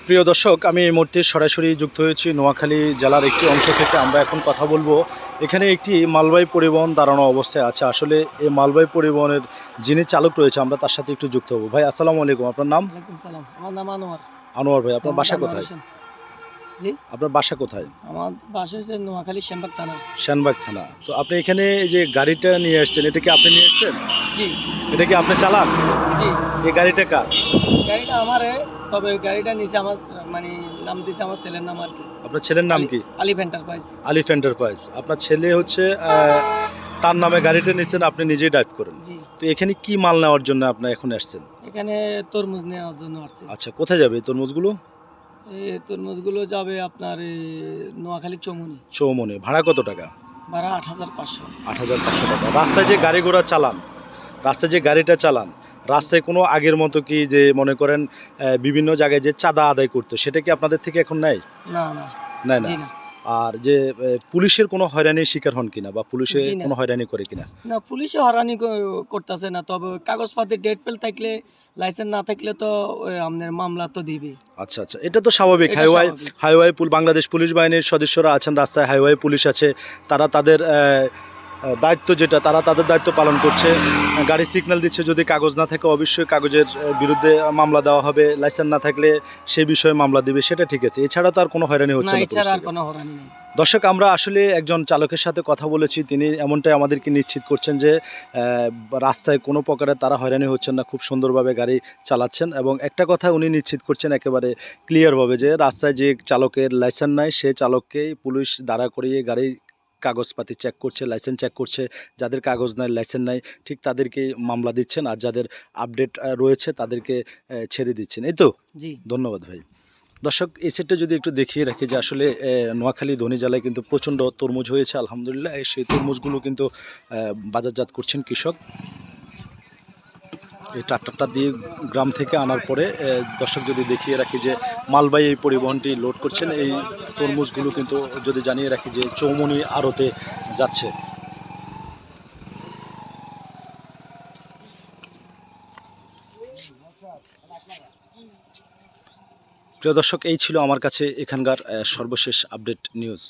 প্রিয় দর্শক, আমি এই মুহূর্তে সরাসরি যুক্ত হয়েছি নোয়াখালী জেলার একটি অংশ থেকে। আমরা এখন কথা বলবো, এখানে একটি মালবাহী পরিবহন দাঁড়ানো অবস্থায় আছে। আসলে এই মালবাহী পরিবহনের যিনি চালক রয়েছে, আমরা তার সাথে একটু যুক্ত হবো। ভাই, আসসালামু আলাইকুম। আপনার নাম? ওয়ালাইকুম সালাম। আমার নাম আনোয়ার। আনোয়ার ভাই, আপনার বাসা আনোয়ার কোথায়? হোসেন। জি, আপনার বাসা কোথায়? আমার বাসা হচ্ছে নোয়াখালী শ্যামবাগ থানা। শানবাগ থানা। তো আপনি এখানে এই যে গাড়িটা নিয়ে আসছেন, এটা কি আপনি নিয়ে আসছেন? জি, এটা কি আপনি চালান? জি। এই গাড়িটা কার? গাড়িটা আমারে, তবে গাড়িটা নিচে আমার মানে নাম দিছে আমার ছেলের নাম আর কি। আপনার ছেলের নাম কি? আলিফ এন্টারপ্রাইজ। আলিফ এন্টারপ্রাইজ। আপনার ছেলে হচ্ছে তার নামে গাড়িটা নিচ্ছেন, আপনি নিজেই ড্রাইভ করেন। জি, তো এখানে কি মাল নেওয়ার জন্য আপনি এখন আসছেন? এখানে তরমুজ নেওয়ার জন্য আসছে। আচ্ছা, কোথায় যাবে এই তরমুজগুলো? এই তরমুজগুলো যাবে আপনার এই নোয়াখালী চৌমুনি। চৌমনে। ভাড়া কত টাকা? ভাড়া ৮,৫০০। ৮,৫০০ টাকা। রাস্তায় যে গাড়ি ঘোড়া চালান, রাস্তায় যে গাড়িটা চালান, রাস্তায় কোনো আগের মতো কি যে মনে করেন বিভিন্ন জায়গায় যে চাঁদা আদায় করতো, সেটা কি আপনাদের থেকে এখন নেয়? না, না। নেয় না? জি না। আর যে পুলিশের কোনো হয়রানির শিকার হন কিনা, বা পুলিশে জি না। কোনো হয়রানি করে কিনা? না, পুলিশে হয়রানি করতেছে না, তবে কাগজপাতি ডেট ফেল থাকলে, লাইসেন্স না থাকলে তো আপনার মামলা তো দিবে। আচ্ছা আচ্ছা, এটা তো স্বাভাবিক। এটা হাইওয়ে স্বাভাবিক। হাইওয়ে বাংলাদেশ পুলিশ বাহিনীর সদস্যরা আছেন রাস্তায়, হাইওয়ে পুলিশ আছে, তারা তাদের দায়িত্ব যেটা, তারা তাদের দায়িত্ব পালন করছে। গাড়ি সিগন্যাল দিচ্ছে, যদি কাগজ না থাকে অবশ্যই কাগজের বিরুদ্ধে মামলা দেওয়া হবে, লাইসেন্স না থাকলে সেই বিষয়ে মামলা দিবে, সেটা ঠিক আছে। এছাড়া তো আর কোনো হয়রানি না, হচ্ছে না পুলিশ এছাড়া আর থেকে। কোনো হয়রানি নেই। দর্শক, আমরা আসলে একজন চালকের সাথে কথা বলেছি, তিনি এমনটাই আমাদেরকে নিশ্চিত করছেন যে রাস্তায় কোনো প্রকারে তারা হয়রানি হচ্ছেন না, খুব সুন্দরভাবে গাড়ি চালাচ্ছেন। এবং একটা কথা উনি নিশ্চিত করছেন একেবারে ক্লিয়ারভাবে, যে রাস্তায় যে চালকের লাইসেন্স নাই, সে চালককেই পুলিশ দাঁড়া করিয়ে গাড়ি কাগজপাতি চেক করছে, লাইসেন্স চেক করছে। যাদের কাগজ নাই, লাইসেন্স নাই, ঠিক তাদেরকেই মামলা দিচ্ছেন, আর যাদের আপডেট রয়েছে তাদেরকে ছেড়ে দিচ্ছেন। এই তো। জি, ধন্যবাদ ভাই। দর্শক, এই সেটটা যদি একটু দেখিয়ে রাখি, যে আসলে নোয়াখালী ধনী জেলায় কিন্তু প্রচণ্ড তরমুজ হয়েছে আলহামদুলিল্লাহ। সেই তরমুজগুলো কিন্তু বাজারজাত করছেন কৃষক। এই ট্রাক্টরটা দিয়ে গ্রাম থেকে আনার পরে দর্শক যদি দেখিয়ে রাখি যে মালবাহী এই পরিবহনটি লোড করছেন, এই তরমুজগুলো কিন্তু যদি জানিয়ে রাখি যে চৌমনি আড়তে যাচ্ছে। প্রিয় দর্শক, এই ছিল আমার কাছে এখানকার সর্বশেষ আপডেট নিউজ।